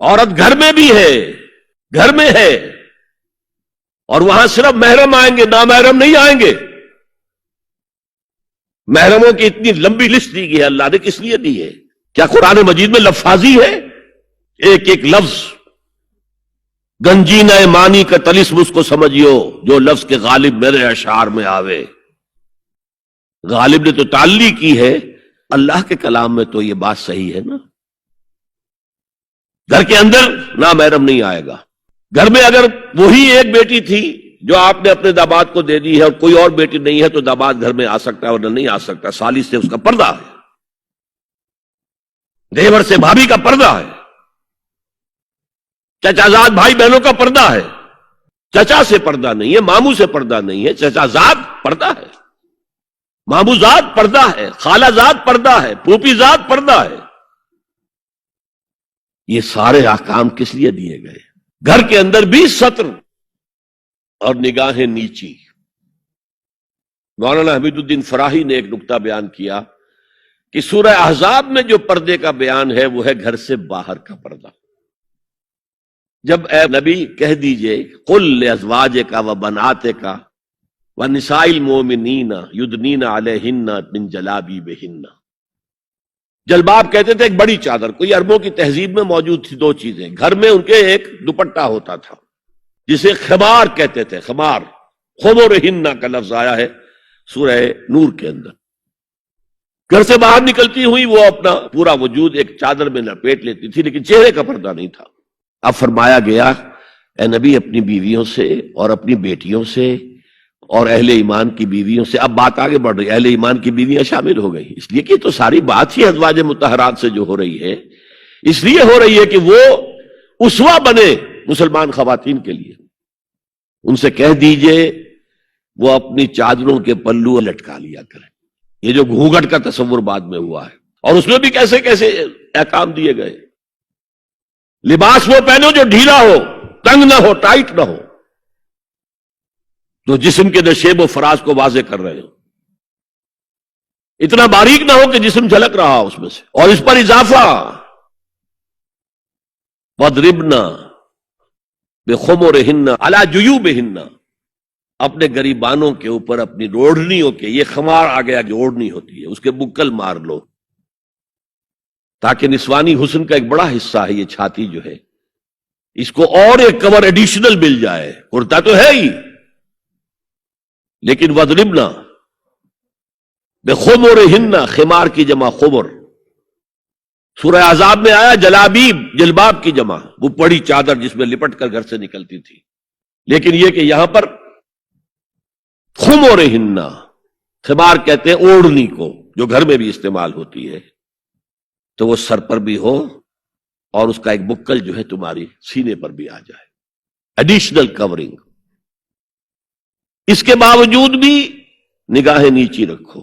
عورت گھر میں بھی ہے، گھر میں ہے، اور وہاں صرف محرم آئیں گے، نامحرم نہیں آئیں گے۔ محرموں کی اتنی لمبی لسٹ دی گئی ہے، اللہ نے کس لیے دی ہے؟ کیا قرآن مجید میں لفاظی ہے؟ ایک ایک لفظ گنجینہ معنی کا طلسم اس کو سمجھیو جو لفظ کے غالب میرے اشعار میں آوے۔ غالب نے تو تعلی کی ہے، اللہ کے کلام میں تو یہ بات صحیح ہے نا۔ گھر کے اندر نامحرم نہیں آئے گا۔ گھر میں اگر وہی ایک بیٹی تھی جو آپ نے اپنے داماد کو دے دی ہے اور کوئی اور بیٹی نہیں ہے تو داماد گھر میں آ سکتا ہے اور نہیں آ سکتا، سالی سے اس کا پردہ ہے، دیور سے بھابھی کا پردہ ہے، چچا زاد بھائی بہنوں کا پردہ ہے۔ چچا سے پردہ نہیں ہے، ماموں سے پردہ نہیں ہے، چچا زاد پردہ ہے، ماموں زاد پردہ ہے، خالہ زاد پردہ ہے، پھوپھی زاد پردہ ہے۔ یہ سارے احکام کس لیے دیے گئے؟ گھر کے اندر بھی ستر اور نگاہیں نیچی۔ مولانا حمید الدین فراہی نے ایک نکتہ بیان کیا کہ سورہ احزاب میں جو پردے کا بیان ہے وہ ہے گھر سے باہر کا پردہ۔ جب اے نبی کہہ دیجئے قل لازواجک و بناتک و نساء المؤمنین یدنین علیہن من جلابیبہن۔ جلباب کہتے تھے ایک بڑی چادر، کوئی عربوں کی تہذیب میں موجود تھی دو چیزیں۔ گھر میں ان کے ایک دوپٹہ ہوتا تھا جسے خمار کہتے تھے، خمار، خمرہن کا لفظ آیا ہے سورہ نور کے اندر۔ گھر سے باہر نکلتی ہوئی وہ اپنا پورا وجود ایک چادر میں لپیٹ لیتی تھی، لیکن چہرے کا پردہ نہیں تھا۔ اب فرمایا گیا اے نبی اپنی بیویوں سے اور اپنی بیٹیوں سے اور اہل ایمان کی بیویوں سے، اب بات آگے بڑھ رہی ہے، اہل ایمان کی بیویاں شامل ہو گئی، اس لیے کہ تو ساری بات ہی ازواج مطہرات سے جو ہو رہی ہے، اس لیے ہو رہی ہے کہ وہ اسوہ بنے مسلمان خواتین کے لیے۔ ان سے کہہ دیجئے وہ اپنی چادروں کے پلو لٹکا لیا کریں۔ یہ جو گھونگھٹ کا تصور بعد میں ہوا ہے، اور اس میں بھی کیسے کیسے احکام دیے گئے۔ لباس وہ پہنو جو ڈھیلا ہو، تنگ نہ ہو، ٹائٹ نہ ہو، تو جسم کے نشیب و فراز کو واضح کر رہے ہو، اتنا باریک نہ ہو کہ جسم جھلک رہا ہو اس میں سے۔ اور اس پر اضافہ وَاضْرِبْنَا بِخُمُرِهِنَّ عَلَى جُيُوبِهِنَّ، اپنے گریبانوں کے اوپر اپنی روڑنیوں کے، یہ خمار آ گیا جو اوڑھنی ہوتی ہے، اس کے بکل مار لو، تاکہ نسوانی حسن کا ایک بڑا حصہ ہے یہ چھاتی جو ہے، اس کو اور ایک کور ایڈیشنل مل جائے۔ کرتا تو ہے ہی، لیکن وَاضْرِبْنَا بِخُمُرِهِنَّ، خمار کی جمع خمر۔ سورہ احزاب میں آیا جلابیب، جلباب کی جمع، وہ بڑی چادر جس میں لپٹ کر گھر سے نکلتی تھی، لیکن یہ کہ یہاں پر خمرہن، خمار کہتے ہیں اوڑھنی کو جو گھر میں بھی استعمال ہوتی ہے، تو وہ سر پر بھی ہو اور اس کا ایک بکل جو ہے تمہاری سینے پر بھی آ جائے، ایڈیشنل کورنگ۔ اس کے باوجود بھی نگاہیں نیچی رکھو۔